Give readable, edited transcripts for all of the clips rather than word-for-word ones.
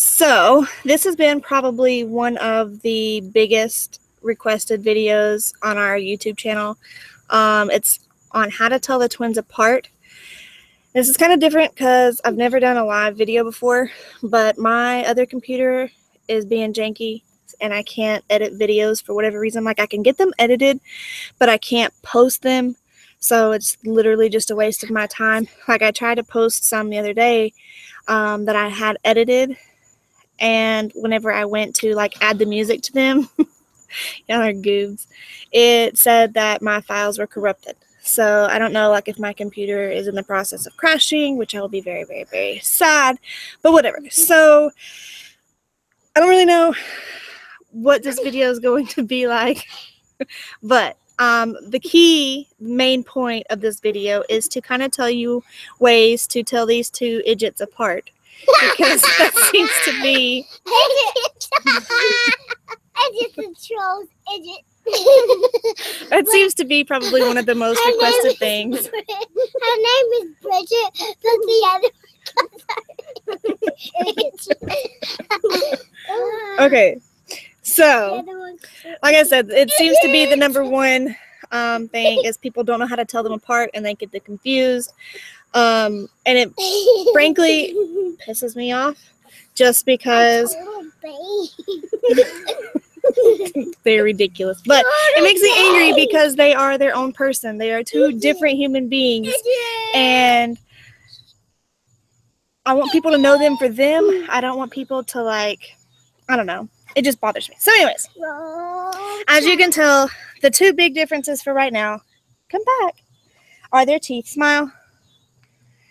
So this has been probably one of the biggest requested videos on our YouTube channel. It's on how to tell the twins apart. This is kind of different because I've never done a live video before, but my other computer is being janky and I can't edit videos for whatever reason. Like, I can get them edited, but I can't post them. So it's literally just a waste of my time. Like, I tried to post some the other day that I had edited, and whenever I went to like add the music to them, y'all are goobs, it said that my files were corrupted. So I don't know, like, if my computer is in the process of crashing, which I will be very, very, very sad, but whatever. So I don't really know what this video is going to be like, but the key main point of this video is to kind of tell you ways to tell these two idiots apart, because that seems to be that seems to be probably one of the most requested things. Her name is Bridget, but the other Okay, so like I said, it seems to be the number one thing is people don't know how to tell them apart and they get confused. And it frankly pisses me off just because they're ridiculous. But it makes me angry because they are their own person. They are two different human beings, and I want people to know them for them. I don't want people to, like, I don't know. It just bothers me. So anyways, as you can tell, the two big differences for right now, come back, are their teeth. Smile.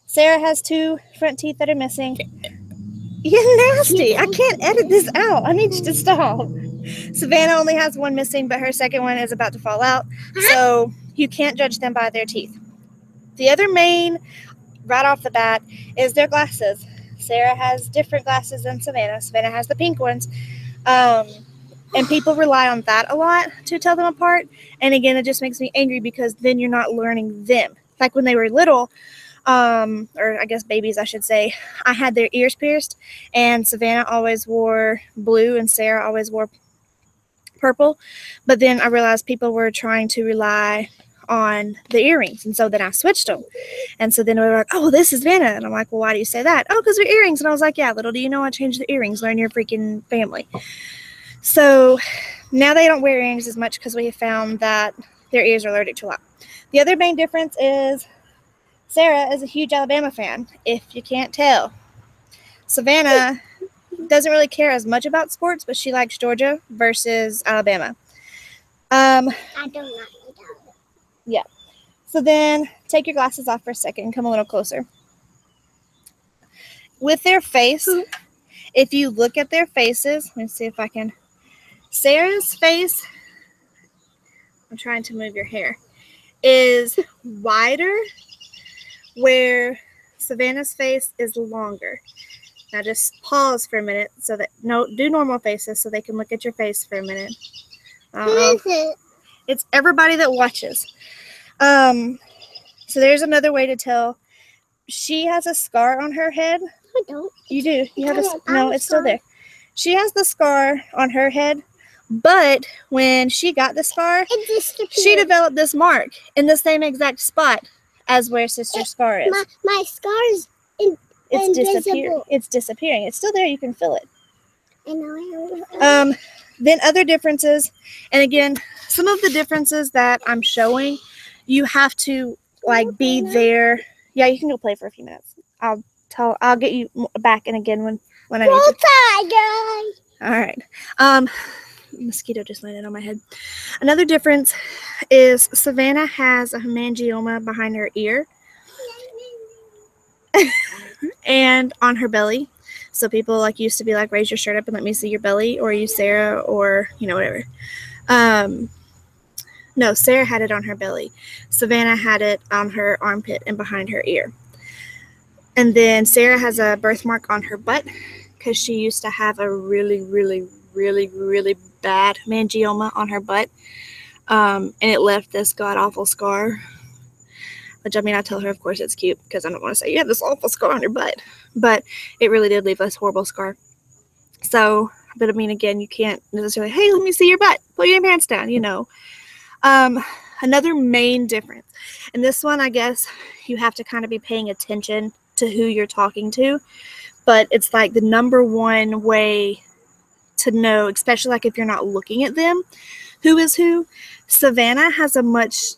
Sarah has two front teeth that are missing. You're nasty. I can't edit this out. I need you to stop. Savannah only has one missing, but her second one is about to fall out. So you can't judge them by their teeth. The other main, right off the bat, is their glasses. Sarah has different glasses than Savannah. Savannah has the pink ones. And people rely on that a lot to tell them apart. And again, it just makes me angry because then you're not learning them. Like when they were little, or I guess babies, I should say, I had their ears pierced, and Savannah always wore blue and Sarah always wore purple. But then I realized people were trying to rely on the earrings, and so then I switched them. And so then they were like, oh, this is Vanna. And I'm like, well, why do you say that? Oh, because they're earrings. And I was like, yeah, little do you know I changed the earrings. Learn your freaking family. So now they don't wear earrings as much because we have found that their ears are allergic to a lot. The other main difference is Sarah is a huge Alabama fan, if you can't tell. Savannah doesn't really care as much about sports, but she likes Georgia versus Alabama. I don't like it. Yeah. So then take your glasses off for a second and come a little closer. With their face, if you look at their faces, let me see if I can. Sarah's face, I'm trying to move your hair, is wider, where Savannah's face is longer. Now just pause for a minute so that, no, do normal faces so they can look at your face for a minute. Who is it? It's everybody that watches. So there's another way to tell. She has a scar on her head. I don't. You do. You have no, it's still there. She has the scar on her head, but when she got the scar, she developed this mark in the same exact spot as where Sister's scar is. My scar is It's disappearing. It's still there. You can feel it. I know. Then other differences, and again, some of the differences that I'm showing, you have to like be there. Yeah, you can go play for a few minutes. I'll get you back in again when I need you. All right. Mosquito just landed on my head. Another difference is Savannah has a hemangioma behind her ear and on her belly. So people like used to be like, raise your shirt up and let me see your belly, or use Sarah, or whatever. No, Sarah had it on her belly. Savannah had it on her armpit and behind her ear. And then Sarah has a birthmark on her butt because she used to have a really, really, really, really bad hemangioma on her butt. And it left this god-awful scar. Which, I mean, I tell her, of course, it's cute because I don't want to say you have this awful scar on your butt. But it really did leave this horrible scar. So, but I mean, again, you can't necessarily, hey, let me see your butt, pull your pants down, you know. Another main difference, and this one, I guess you have to kind of be paying attention to who you're talking to, but it's like the number one way to know, especially like if you're not looking at them, who is who. Savannah has a much,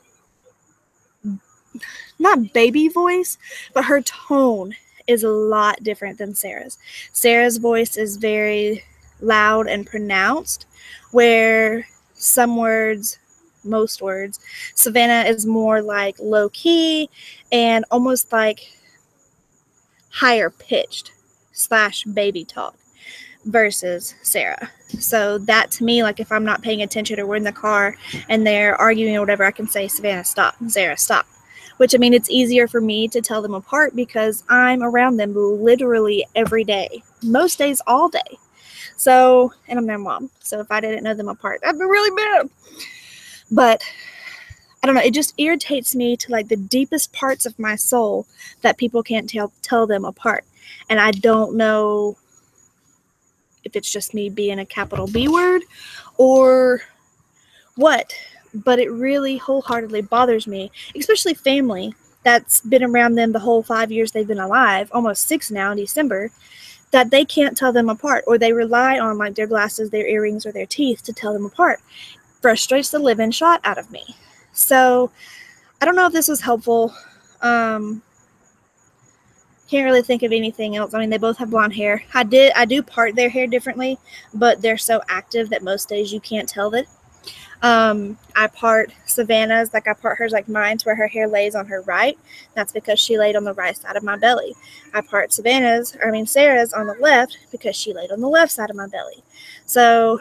not baby voice, but her tone is a lot different than Sarah's. Sarah's voice is very loud and pronounced, where some words, most words, Savannah is more like low key and almost like higher pitched / baby talk versus Sarah. So that to me, like if I'm not paying attention or we're in the car and they're arguing or whatever, I can say, Savannah, stop, Sarah, stop. Which, I mean, it's easier for me to tell them apart because I'm around them literally every day. Most days, all day. So, and I'm their mom. So if I didn't know them apart, that'd be really bad. But I don't know, it just irritates me to like the deepest parts of my soul that people can't tell them apart. And I don't know if it's just me being a capital B word or what, but it really wholeheartedly bothers me, especially family that's been around them the whole 5 years they've been alive, almost 6 now in December, that they can't tell them apart, or they rely on like their glasses, their earrings, or their teeth to tell them apart. Frustrates the living shot out of me. So I don't know if this was helpful. Can't really think of anything else. I mean, they both have blonde hair. I do part their hair differently, but they're so active that most days you can't tell that. I part Savannah's, like I part hers like mine's, where her hair lays on her right. That's because she laid on the right side of my belly. I part Sarah's on the left because she laid on the left side of my belly. So,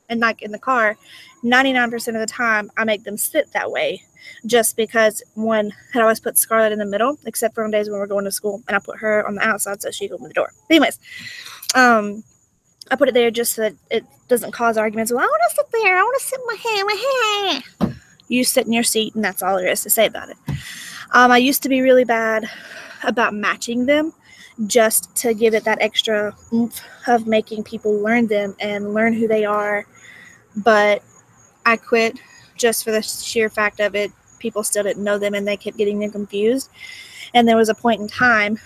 and like in the car, 99% of the time I make them sit that way, just because one, I always put Scarlett in the middle, except for on days when we're going to school, and I put her on the outside so she can open the door. But anyways, I put it there just so that it doesn't cause arguments. Well, I want to sit there. I want to sit in my hair. You sit in your seat, and that's all there is to say about it. I used to be really bad about matching them, just to give it that extra oomph of making people learn them and learn who they are. But I quit just for the sheer fact of it. People still didn't know them, and they kept getting them confused. And there was a point in time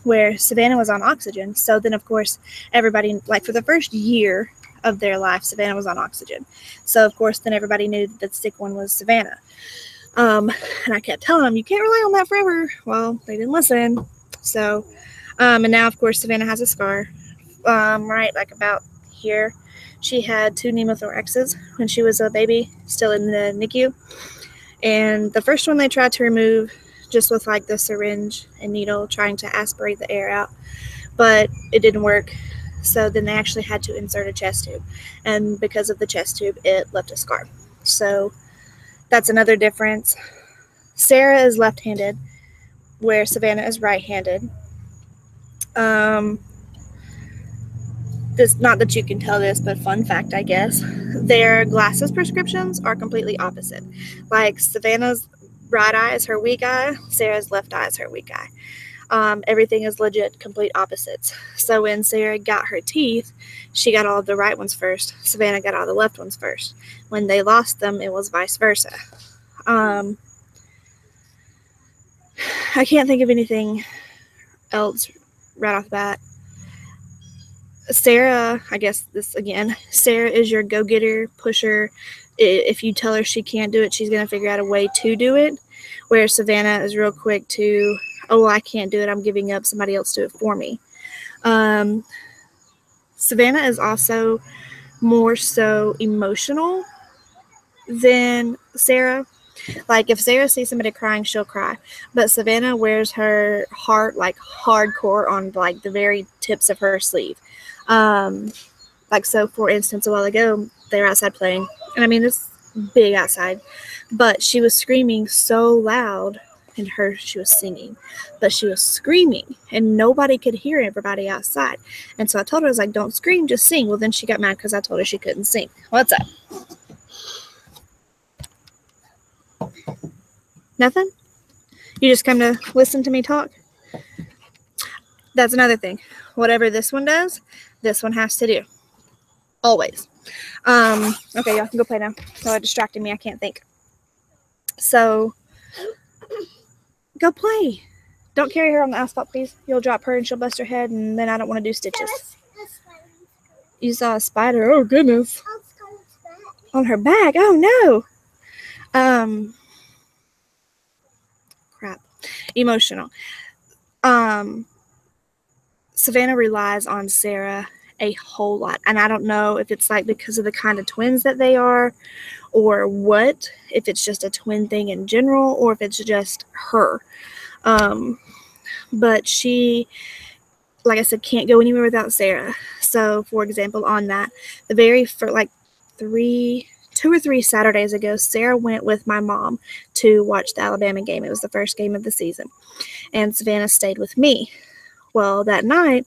where Savannah was on oxygen. So then, of course, everybody, like for the first year of their life, Savannah was on oxygen. So, of course, then everybody knew that the sick one was Savannah. And I kept telling them, you can't rely on that forever. Well, they didn't listen. So, and now, of course, Savannah has a scar, right, like about here. She had 2 pneumothoraxes when she was a baby, still in the NICU. And the first one they tried to remove just with like the syringe and needle, trying to aspirate the air out, but it didn't work. So then they actually had to insert a chest tube, and because of the chest tube, it left a scar. So that's another difference. Sarah is left-handed, where Savannah is right-handed. This, not that you can tell this, but fun fact, I guess, their glasses prescriptions are completely opposite. Like Savannah's right eye is her weak eye, Sarah's left eye is her weak eye. Everything is legit complete opposites. So when Sarah got her teeth, she got all of the right ones first. Savannah got all the left ones first. When they lost them, it was vice versa. I can't think of anything else right off the bat. Sarah, I guess this again, Sarah is your go-getter, pusher. If you tell her she can't do it, she's going to figure out a way to do it. Where Savannah is real quick to, oh, I can't do it, I'm giving up, somebody else do it for me. Savannah is also more so emotional than Sarah. Like if Sarah sees somebody crying, she'll cry. But Savannah wears her heart like hardcore on like the very tips of her sleeve. Like so, for instance, a while ago, they were outside playing. And I mean, it's big outside. But she was screaming so loud, and she was singing. But she was screaming, and nobody could hear everybody outside. And so I told her, I was like, don't scream, just sing. Well, then she got mad because I told her she couldn't sing. What's up? Nothing? You just come to listen to me talk? that's another thing. Whatever this one does, this one has to do. Always. Okay, y'all can go play now. So it distracted me. I can't think. So, go play. Don't carry her on the asphalt, please. You'll drop her and she'll bust her head, and then I don't want to do stitches. You saw a spider? Oh, goodness. On her back? Oh, no. Crap. Emotional. Savannah relies on Sarah a whole lot, and I don't know if it's like because of the kind of twins that they are or what, if it's just a twin thing in general or if it's just her. But she, like I said, can't go anywhere without Sarah. So, for example, on that, the very first, like 2 or 3 Saturdays ago, Sarah went with my mom to watch the Alabama game. It was the first game of the season, and Savannah stayed with me. Well, that night,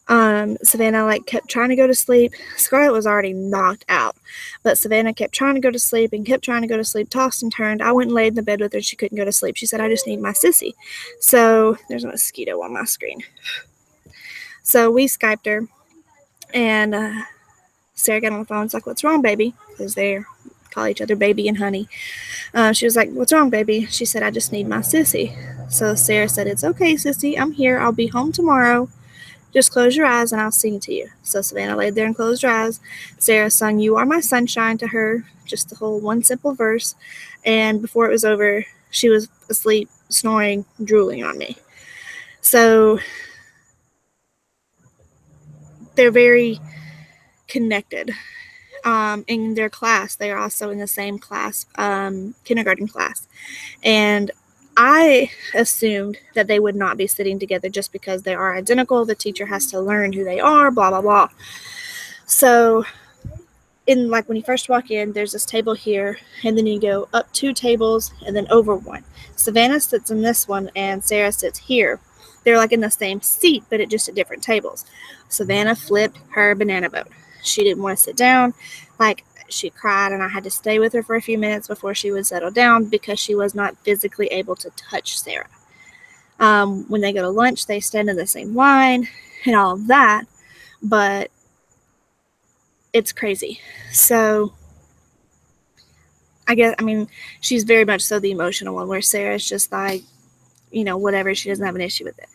Savannah kept trying to go to sleep. Scarlett was already knocked out, but Savannah kept trying to go to sleep and kept trying to go to sleep, tossed and turned. I went and laid in the bed with her. She couldn't go to sleep. She said, I just need my Sissy. So there's a mosquito on my screen. So we Skyped her, and Sarah got on the phone. It's like, what's wrong, baby? Because they call each other baby and honey. She was like, what's wrong, baby? She said, I just need my Sissy. So Sarah said, it's okay, Sissy. I'm here. I'll be home tomorrow. Just close your eyes and I'll sing to you. So Savannah laid there and closed her eyes. Sarah sung You Are My Sunshine to her, just the whole one simple verse. And before it was over, she was asleep, snoring, drooling on me. So they're very connected. In their class, they are also in the same class, kindergarten class. And I assumed that they would not be sitting together just because they are identical. The teacher has to learn who they are, blah, blah, blah. So, when you first walk in, there's this table here, and then you go up 2 tables and then over 1. Savannah sits in this one, and Sarah sits here. They're in the same seat, but just at different tables. Savannah flipped her banana boat. She didn't want to sit down. She cried, and I had to stay with her for a few minutes before she would settle down because she was not physically able to touch Sarah. When they go to lunch, they stand in the same line and all of that, but it's crazy. So she's very much so the emotional one, where Sarah's just whatever, she doesn't have an issue with it.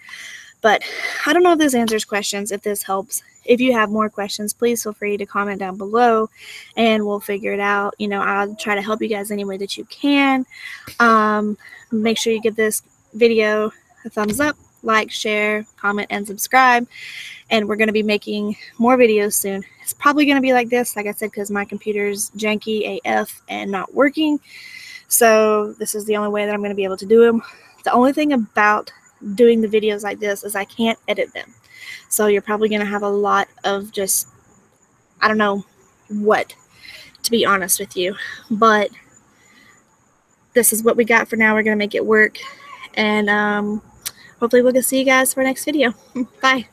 But I don't know if this answers questions, if this helps. If you have more questions, please feel free to comment down below and we'll figure it out. I'll try to help you guys any way that you can. Make sure you give this video a thumbs up, like, share, comment, and subscribe. And we're going to be making more videos soon. It's probably going to be like this, like I said, because my computer's janky AF and not working. So this is the only way that I'm going to be able to do them. The only thing about doing the videos like this is I can't edit them. So you're probably going to have a lot of just, I don't know what, to be honest with you. But this is what we got for now. We're going to make it work. And hopefully we'll get to see you guys for our next video. Bye.